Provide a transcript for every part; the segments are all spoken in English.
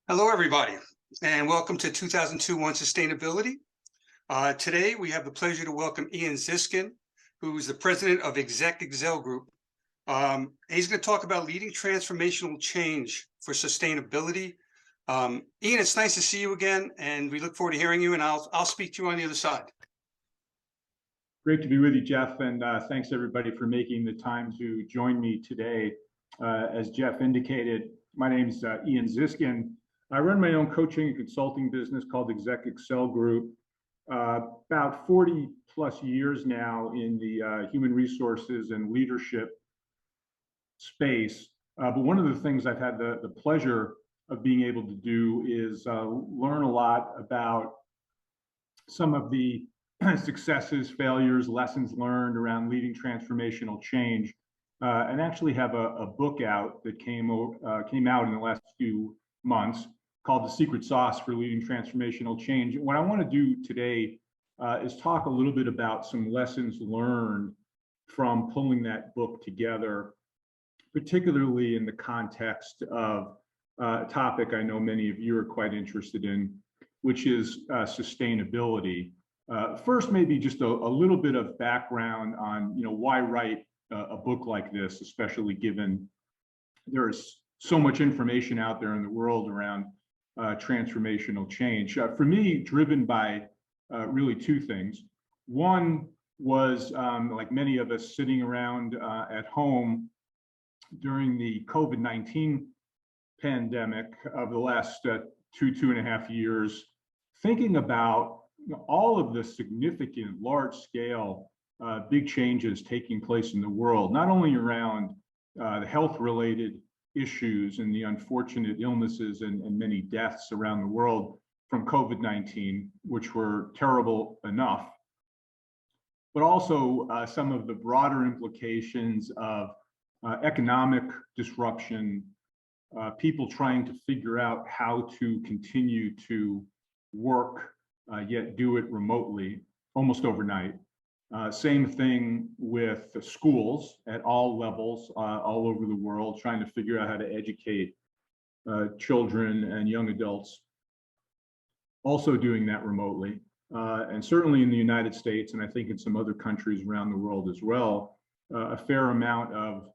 Hello, everybody, and welcome to 2021 Sustainability. Today, we have the pleasure to welcome Ian Ziskin, who is the president of Exec Excel Group. He's going to talk about leading transformational change for sustainability. Ian, it's nice to see you again, and we look forward to hearing you, and I'll speak to you on the other side. Great to be with you, Jeff, and thanks everybody for making the time to join me today. As Jeff indicated, my name is Ian Ziskin. I run my own coaching and consulting business called Exec Excel Group. About 40 plus years now in the human resources and leadership space. But one of the things I've had the pleasure of being able to do is learn a lot about some of the successes, failures, lessons learned around leading transformational change, and actually have a book out that came out in the last few months called The Secret Sauce for Leading Transformational Change. What I want to do today is talk a little bit about some lessons learned from pulling that book together, particularly in the context of a topic I know many of you are quite interested in, which is sustainability. First, maybe just a little bit of background on why write a book like this, especially given there is so much information out there in the world around transformational change. For me, driven by really two things. One was, like many of us sitting around at home during the COVID-19 pandemic of the last 2.5 years, thinking about all of the significant, large-scale, big changes taking place in the world, not only around the health-related issues and the unfortunate illnesses and many deaths around the world from COVID-19, which were terrible enough, but also some of the broader implications of economic disruption, people trying to figure out how to continue to work, yet do it remotely almost overnight. Same thing with the schools at all levels, all over the world, trying to figure out how to educate children and young adults, also doing that remotely. And certainly in the United States, and I think in some other countries around the world as well, a fair amount of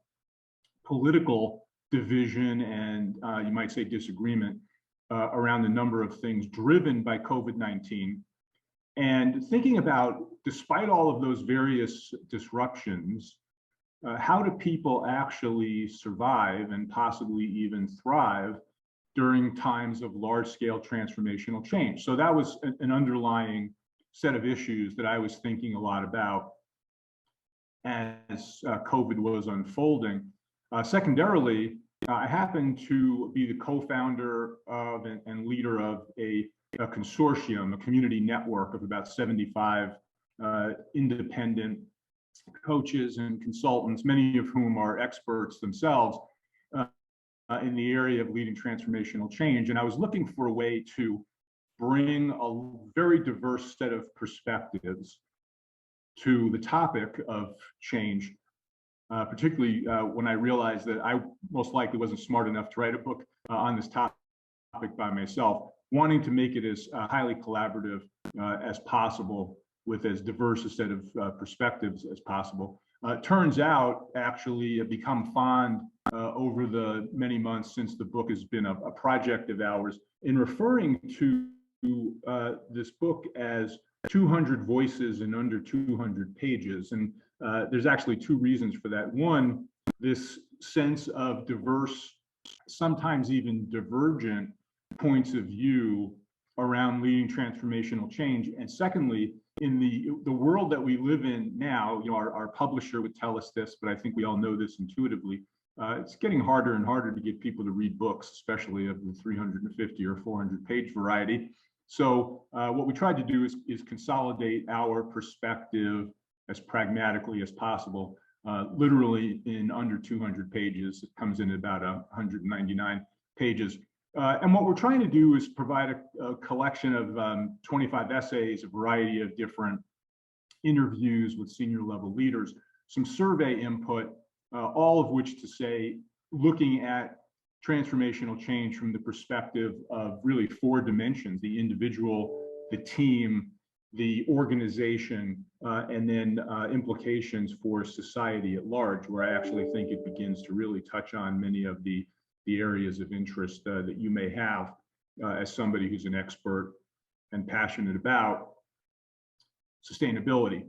political division and you might say disagreement around a number of things driven by COVID-19. And thinking about, despite all of those various disruptions, how do people actually survive and possibly even thrive during times of large-scale transformational change? So that was an underlying set of issues that I was thinking a lot about as COVID was unfolding. Secondarily, I happen to be the co-founder of and leader of a consortium, a community network of about 75 independent coaches and consultants, many of whom are experts themselves in the area of leading transformational change. And I was looking for a way to bring a very diverse set of perspectives to the topic of change, particularly when I realized that I most likely wasn't smart enough to write a book on this topic by myself, wanting to make it as highly collaborative as possible with as diverse a set of perspectives as possible. Turns out, actually, I've become fond over the many months since the book has been a project of ours in referring to this book as 200 voices in under 200 pages. And there's actually two reasons for that. One, this sense of diverse, sometimes even divergent points of view around leading transformational change. And secondly, in the world that we live in now, our publisher would tell us this, but I think we all know this intuitively. It's getting harder and harder to get people to read books, especially of the 350 or 400 page variety. So what we tried to do is consolidate our perspective as pragmatically as possible, literally in under 200 pages. It comes in at about 199 pages. And what we're trying to do is provide a collection of 25 essays, a variety of different interviews with senior level leaders, some survey input, all of which to say, looking at transformational change from the perspective of really four dimensions: the individual, the team, the organization, and then implications for society at large, where I actually think it begins to really touch on many of the areas of interest that you may have as somebody who's an expert and passionate about sustainability.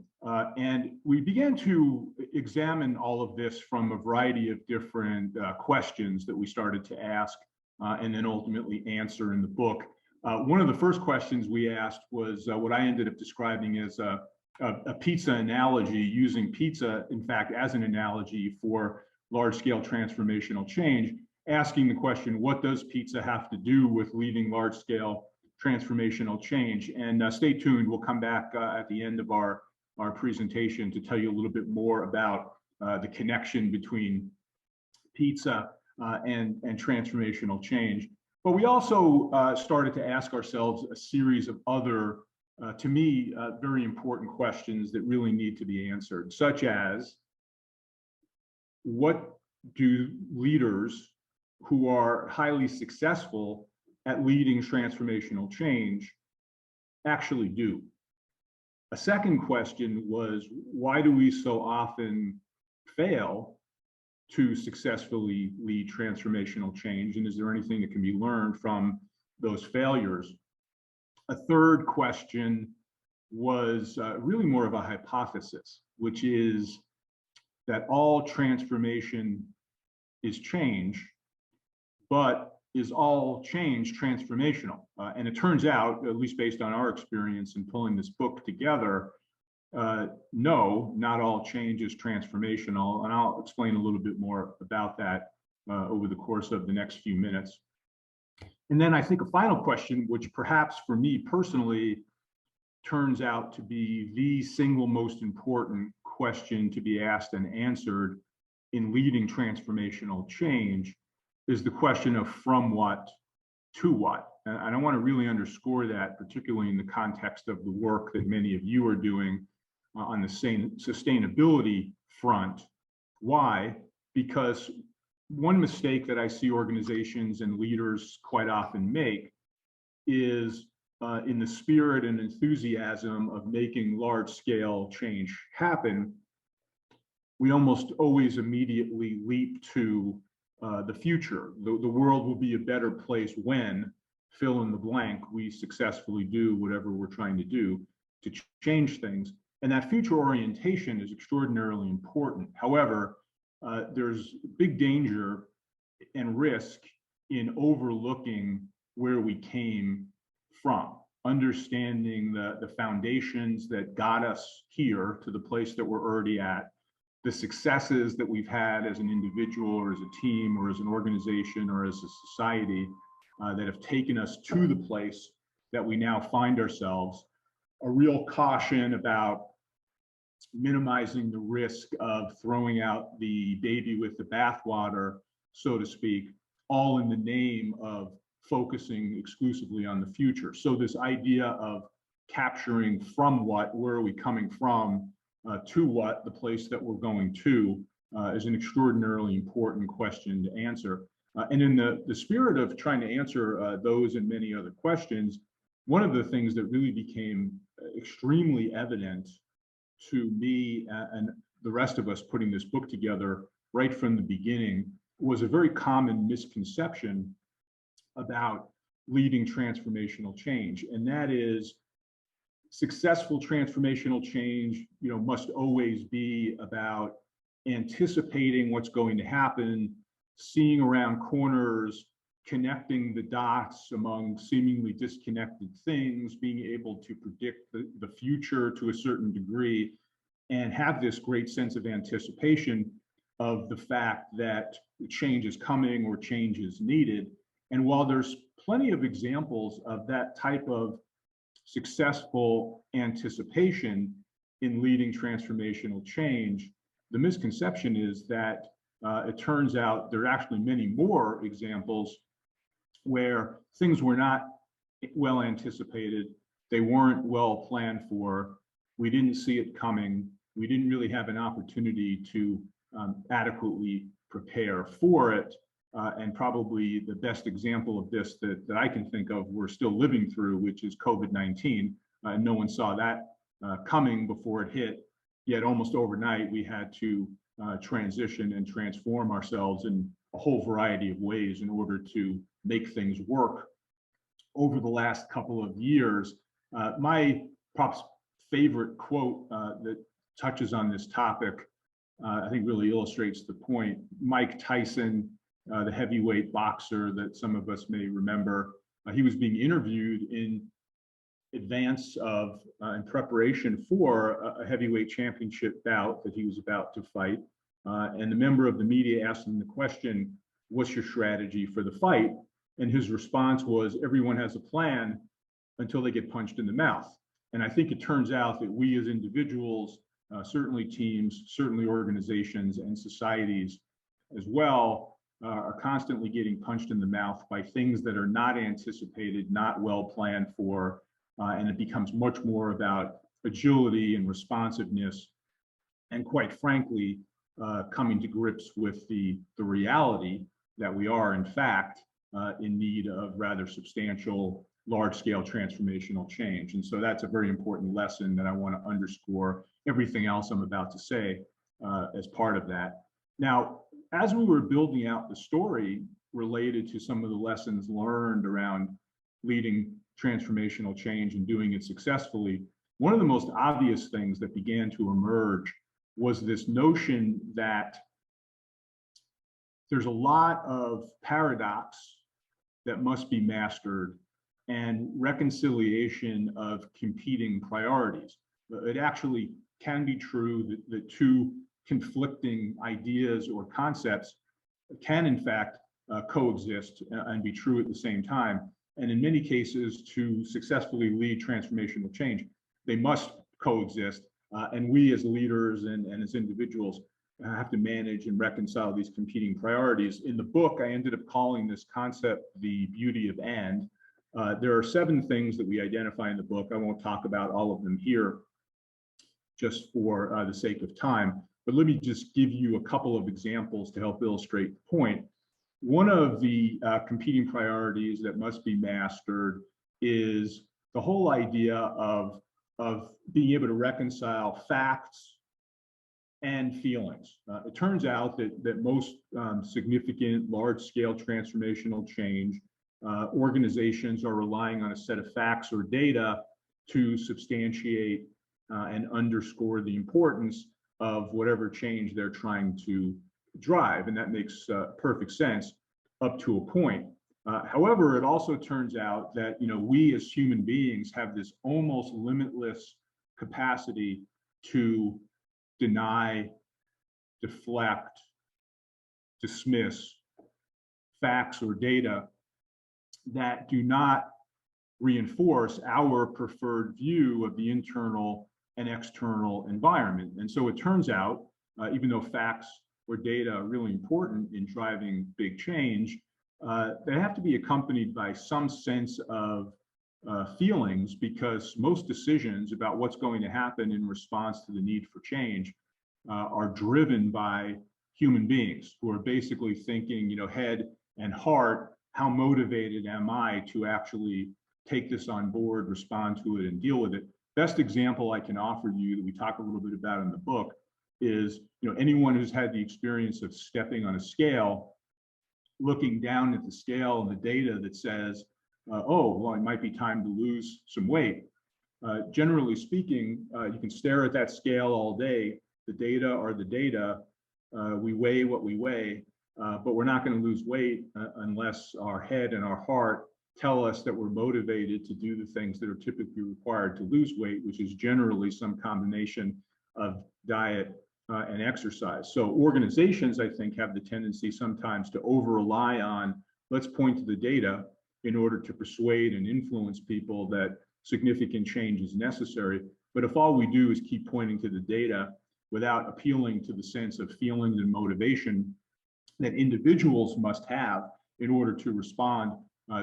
And we began to examine all of this from a variety of different questions that we started to ask and then ultimately answer in the book. One of the first questions we asked was what I ended up describing as a pizza analogy, using pizza, in fact, as an analogy for large-scale transformational change, asking the question, what does pizza have to do with leading large-scale transformational change? And stay tuned, we'll come back at the end of our presentation to tell you a little bit more about the connection between pizza and transformational change. But we also started to ask ourselves a series of other, to me, very important questions that really need to be answered, such as, what do leaders who are highly successful at leading transformational change actually do? A second question was, why do we so often fail to successfully lead transformational change? And is there anything that can be learned from those failures? A third question was really more of a hypothesis, which is that all transformation is change, but is all change transformational? And it turns out, at least based on our experience in pulling this book together, no, not all change is transformational. And I'll explain a little bit more about that over the course of the next few minutes. And then I think a final question, which perhaps for me personally turns out to be the single most important question to be asked and answered in leading transformational change, is the question of from what to what. And I want to really underscore that, particularly in the context of the work that many of you are doing on the same sustainability front. Why? Because one mistake that I see organizations and leaders quite often make is in the spirit and enthusiasm of making large-scale change happen, we almost always immediately leap to the future. The world will be a better place when, fill in the blank, we successfully do whatever we're trying to do to change things. And that future orientation is extraordinarily important. However, there's big danger and risk in overlooking where we came from, understanding the foundations that got us here to the place that we're already at, the successes that we've had as an individual or as a team or as an organization or as a society that have taken us to the place that we now find ourselves. A real caution about minimizing the risk of throwing out the baby with the bathwater, so to speak, all in the name of focusing exclusively on the future. So this idea of capturing from what, where are we coming from, to what, the place that we're going to, is an extraordinarily important question to answer. And in the spirit of trying to answer those and many other questions, one of the things that really became extremely evident to me and the rest of us putting this book together right from the beginning was a very common misconception about leading transformational change. And that is, successful transformational change, must always be about anticipating what's going to happen, seeing around corners, connecting the dots among seemingly disconnected things, being able to predict the future to a certain degree, and have this great sense of anticipation of the fact that change is coming or change is needed. And while there's plenty of examples of that type of successful anticipation in leading transformational change, the misconception is that it turns out there are actually many more examples where things were not well anticipated, they weren't well planned for, we didn't see it coming, we didn't really have an opportunity to adequately prepare for it, and probably the best example of this that I can think of we're still living through, which is COVID-19. No one saw that coming before it hit, yet almost overnight we had to transition and transform ourselves in a whole variety of ways in order to make things work. Over the last couple of years, my perhaps favorite quote that touches on this topic, I think really illustrates the point. Mike Tyson, the heavyweight boxer that some of us may remember, he was being interviewed in advance of, in preparation for a heavyweight championship bout that he was about to fight. And the member of the media asked him the question, "What's your strategy for the fight?" And his response was, "Everyone has a plan until they get punched in the mouth." And I think it turns out that we as individuals, certainly teams, certainly organizations and societies as well, are constantly getting punched in the mouth by things that are not anticipated, not well planned for, and it becomes much more about agility and responsiveness, and quite frankly, coming to grips with the reality that we are, in fact, in need of rather substantial, large-scale transformational change. And so that's a very important lesson that I want to underscore everything else I'm about to say as part of that. Now, as we were building out the story related to some of the lessons learned around leading transformational change and doing it successfully, one of the most obvious things that began to emerge was this notion that there's a lot of paradox that must be mastered and reconciliation of competing priorities. It actually can be true that two conflicting ideas or concepts can in fact coexist and be true at the same time. And in many cases, to successfully lead transformational change, they must coexist. And we as leaders and as individuals have to manage and reconcile these competing priorities. In the book, I ended up calling this concept the beauty of and. There are 7 things that we identify in the book. I won't talk about all of them here just for the sake of time, but let me just give you a couple of examples to help illustrate the point. One of the competing priorities that must be mastered is the whole idea of being able to reconcile facts and feelings. It turns out that most significant large-scale transformational change organizations are relying on a set of facts or data to substantiate and underscore the importance of whatever change they're trying to drive. And that makes perfect sense up to a point. However, it also turns out that we as human beings have this almost limitless capacity to deny, deflect, dismiss facts or data that do not reinforce our preferred view of the internal and external environment. And so it turns out, even though facts or data are really important in driving big change, they have to be accompanied by some sense of feelings, because most decisions about what's going to happen in response to the need for change are driven by human beings who are basically thinking, head and heart, how motivated am I to actually take this on board, respond to it, and deal with it. Best example I can offer you that we talk a little bit about in the book is, anyone who's had the experience of stepping on a scale, looking down at the scale and the data that says, oh, well, it might be time to lose some weight. Generally speaking, you can stare at that scale all day. The data are the data. We weigh what we weigh, but we're not going to lose weight unless our head and our heart tell us that we're motivated to do the things that are typically required to lose weight, which is generally some combination of diet and exercise. So organizations, I think, have the tendency sometimes to over-rely on, let's point to the data in order to persuade and influence people that significant change is necessary. But if all we do is keep pointing to the data without appealing to the sense of feelings and motivation that individuals must have in order to respond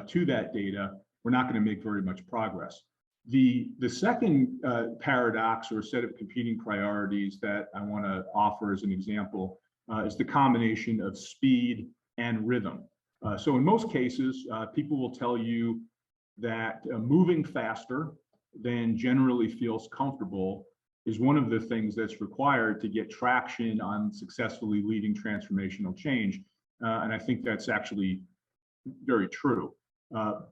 to that data, we're not going to make very much progress. The second paradox or set of competing priorities that I want to offer as an example is the combination of speed and rhythm. So in most cases, people will tell you that moving faster than generally feels comfortable is one of the things that's required to get traction on successfully leading transformational change. And I think that's actually very true.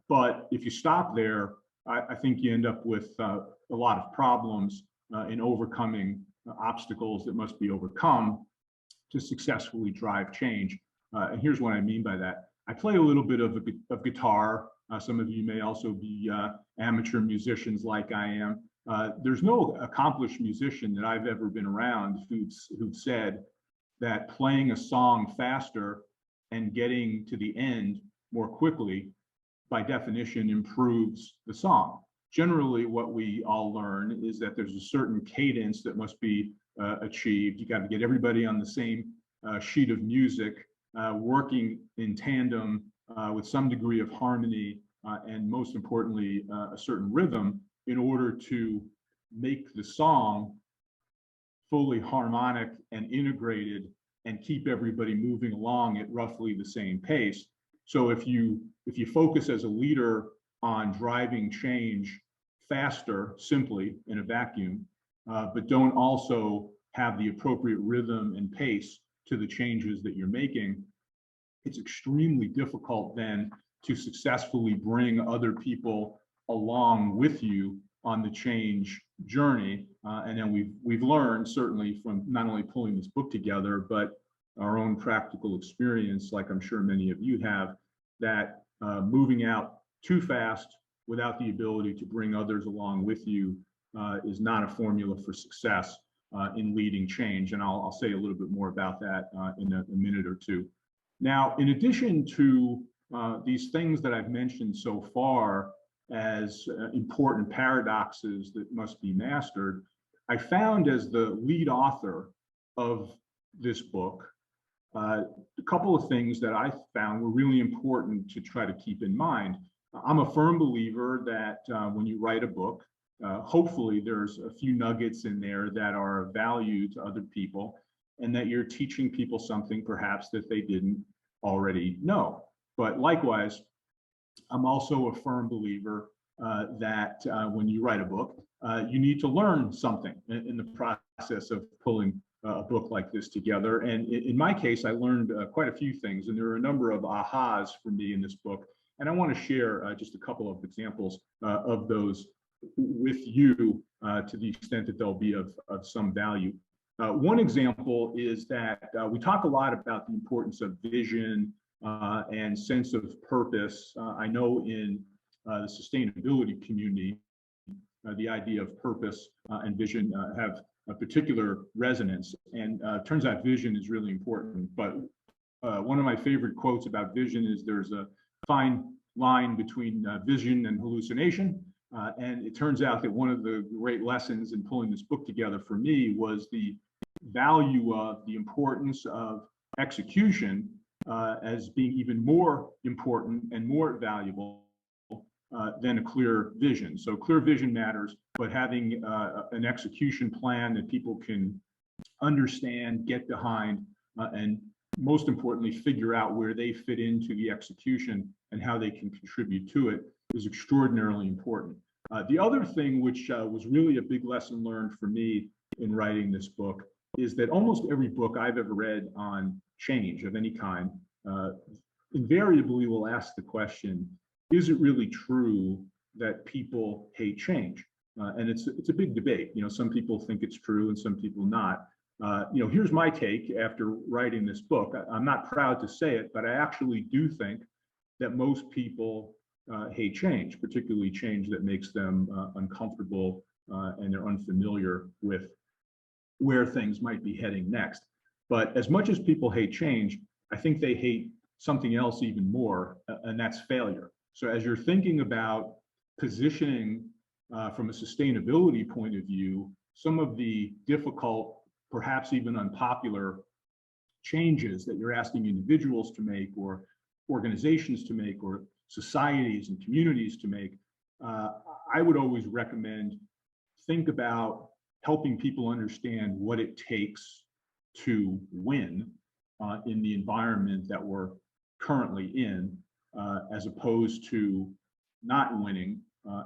But if you stop there, I think you end up with a lot of problems in overcoming obstacles that must be overcome to successfully drive change. And here's what I mean by that. I play a little bit of guitar. Some of you may also be amateur musicians like I am. There's no accomplished musician that I've ever been around who've said that playing a song faster and getting to the end more quickly, by definition, improves the song. Generally, what we all learn is that there's a certain cadence that must be achieved. You got to get everybody on the same sheet of music, working in tandem with some degree of harmony, and most importantly, a certain rhythm in order to make the song fully harmonic and integrated and keep everybody moving along at roughly the same pace. So if you focus as a leader on driving change faster, simply in a vacuum, but don't also have the appropriate rhythm and pace to the changes that you're making, it's extremely difficult then to successfully bring other people along with you on the change journey. And then we've learned, certainly from not only pulling this book together, but our own practical experience, like I'm sure many of you have, that moving out too fast without the ability to bring others along with you is not a formula for success in leading change. And I'll say a little bit more about that in a minute or two. Now, in addition to these things that I've mentioned so far as important paradoxes that must be mastered, I found as the lead author of this book, a couple of things that I found were really important to try to keep in mind. I'm a firm believer that when you write a book, hopefully there's a few nuggets in there that are of value to other people, and that you're teaching people something perhaps that they didn't already know. But likewise, I'm also a firm believer that when you write a book, you need to learn something in the process of pulling a book like this together. And in my case, I learned quite a few things, and there are a number of ahas for me in this book. And I want to share just a couple of examples of those with you to the extent that they'll be of some value. One example is that we talk a lot about the importance of vision and sense of purpose. I know in the sustainability community, the idea of purpose and vision have a particular resonance, and turns out vision is really important. But one of my favorite quotes about vision is there's a fine line between vision and hallucination. And it turns out that one of the great lessons in pulling this book together for me was the value of the importance of execution as being even more important and more valuable than a clear vision. So clear vision matters, but having an execution plan that people can understand, get behind, and most importantly, figure out where they fit into the execution and how they can contribute to it is extraordinarily important. The other thing, which was really a big lesson learned for me in writing this book, is that almost every book I've ever read on change of any kind invariably will ask the question, is it really true that people hate change? And it's a big debate. You know, some people think it's true and some people not. You know, here's my take after writing this book. I'm not proud to say it, but I actually do think that most people hate change, particularly change that makes them uncomfortable and they're unfamiliar with where things might be heading next. But as much as people hate change, I think they hate something else even more, and that's failure. So as you're thinking about positioning from a sustainability point of view, some of the difficult, perhaps even unpopular changes that you're asking individuals to make or organizations to make or societies and communities to make, I would always recommend think about helping people understand what it takes to win in the environment that we're currently in, as opposed to not winning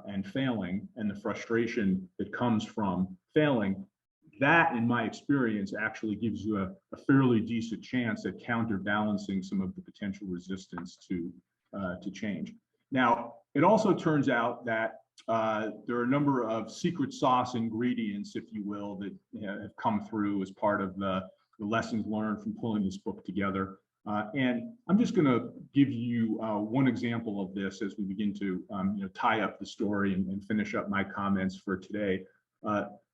and failing, and the frustration that comes from failing. That, in my experience, actually gives you a fairly decent chance at counterbalancing some of the potential resistance to change. Now, it also turns out that there are a number of secret sauce ingredients, if you will, that have come through as part of the lessons learned from pulling this book together. And I'm just going to give you one example of this as we begin to tie up the story and finish up my comments for today.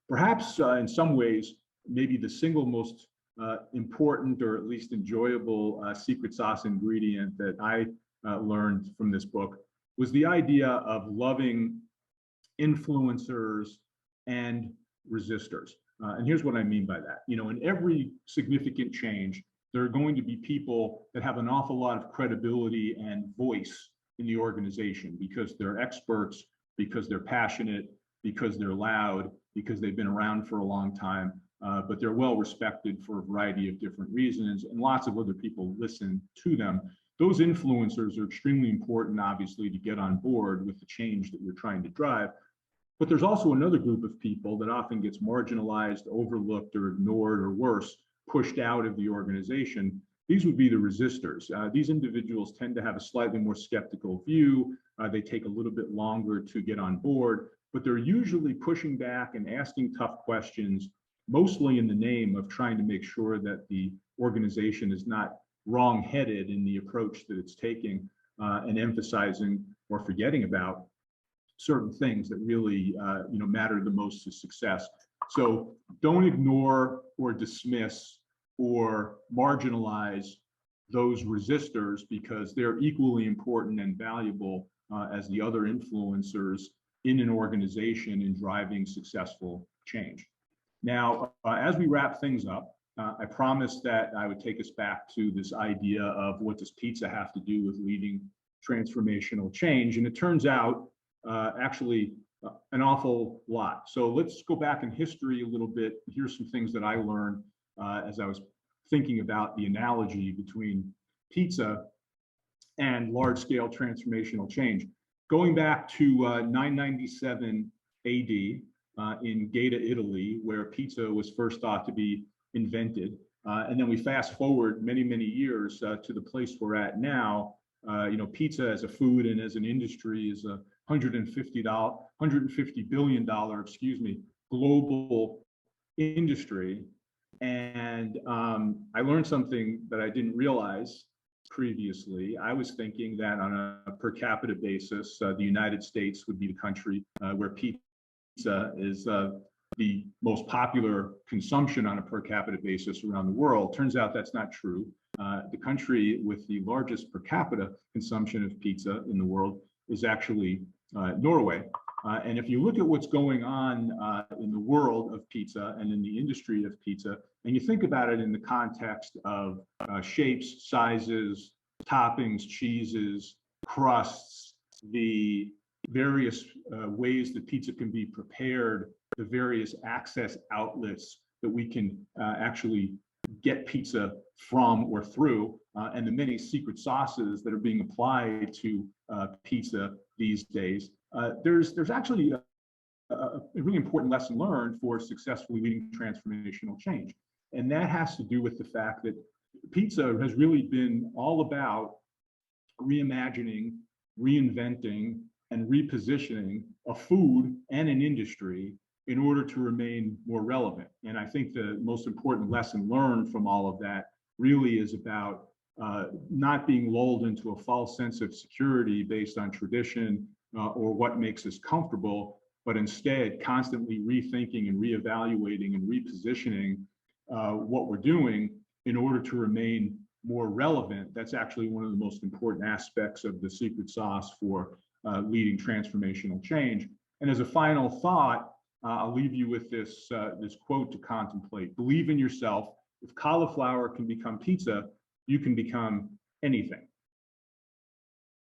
Perhaps in some ways, maybe the single most important, or at least enjoyable secret sauce ingredient that I learned from this book was the idea of loving influencers and resistors. And here's what I mean by that. In every significant change, there are going to be people that have an awful lot of credibility and voice in the organization because they're experts, because they're passionate, because they're loud, because they've been around for a long time, but they're well respected for a variety of different reasons, and lots of other people listen to them. Those influencers are extremely important, obviously, to get on board with the change that you're trying to drive. But there's also another group of people that often gets marginalized, overlooked, or ignored, or worse, pushed out of the organization. These would be the resistors. These individuals tend to have a slightly more skeptical view. They take a little bit longer to get on board, but they're usually pushing back and asking tough questions, mostly in the name of trying to make sure that the organization is not wrong-headed in the approach that it's taking, and emphasizing or forgetting about certain things that really matter the most to success. So don't ignore or dismiss or marginalize those resistors, because they're equally important and valuable as the other influencers in an organization in driving successful change. Now, as we wrap things up, I promised that I would take us back to this idea of what does pizza have to do with leading transformational change? And it turns out actually an awful lot. So let's go back in history a little bit. Here's some things that I learned as I was thinking about the analogy between pizza and large-scale transformational change. Going back to 997 AD in Gaeta, Italy, where pizza was first thought to be invented. And then we fast forward many, many years to the place we're at now. Pizza as a food and as an industry is a $150 billion, global industry. And I learned something that I didn't realize previously. I was thinking that on a per capita basis, the United States would be the country where pizza is the most popular consumption on a per capita basis around the world. Turns out that's not true. The country with the largest per capita consumption of pizza in the world is actually Norway. And if you look at what's going on in the world of pizza and in the industry of pizza, and you think about it in the context of shapes, sizes, toppings, cheeses, crusts, the various ways that pizza can be prepared, the various access outlets that we can actually get pizza from or through, and the many secret sauces that are being applied to pizza these days, there's actually a really important lesson learned for successfully leading transformational change. And that has to do with the fact that pizza has really been all about reimagining, reinventing, and repositioning a food and an industry in order to remain more relevant. And I think the most important lesson learned from all of that really is about not being lulled into a false sense of security based on tradition or what makes us comfortable, but instead constantly rethinking and reevaluating and repositioning what we're doing in order to remain more relevant. That's actually one of the most important aspects of the secret sauce for leading transformational change. And as a final thought, I'll leave you with this quote to contemplate. Believe in yourself. If cauliflower can become pizza, you can become anything.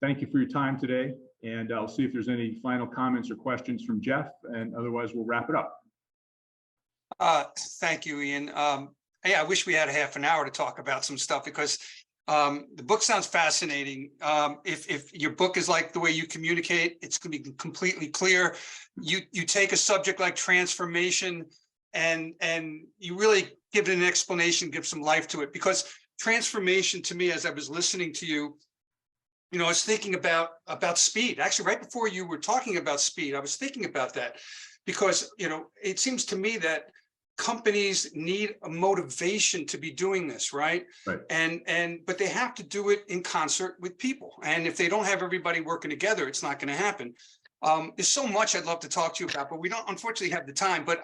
Thank you for your time today. And I'll see if there's any final comments or questions from Jeff, and otherwise we'll wrap it up. Thank you, Ian. Hey, I wish we had a half an hour to talk about some stuff, because The book sounds fascinating. If your book is like the way you communicate, it's going to be completely clear. You take a subject like transformation and you really give it an explanation, give some life to it, because transformation to me, as I was listening to you, I was thinking about speed. Actually, right before you were talking about speed, I was thinking about that because, it seems to me that companies need a motivation to be doing this, right? Right. But they have to do it in concert with people. And if they don't have everybody working together, it's not going to happen. There's so much I'd love to talk to you about, but we don't unfortunately have the time. But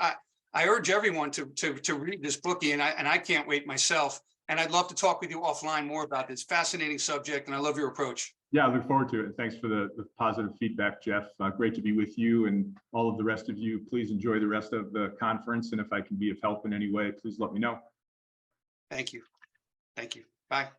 I urge everyone to read this book, and I can't wait myself. And I'd love to talk with you offline more about this fascinating subject. And I love your approach. Yeah, I look forward to it. And thanks for the positive feedback, Jeff. Great to be with you and all of the rest of you. Please enjoy the rest of the conference. And if I can be of help in any way, please let me know. Thank you. Thank you. Bye.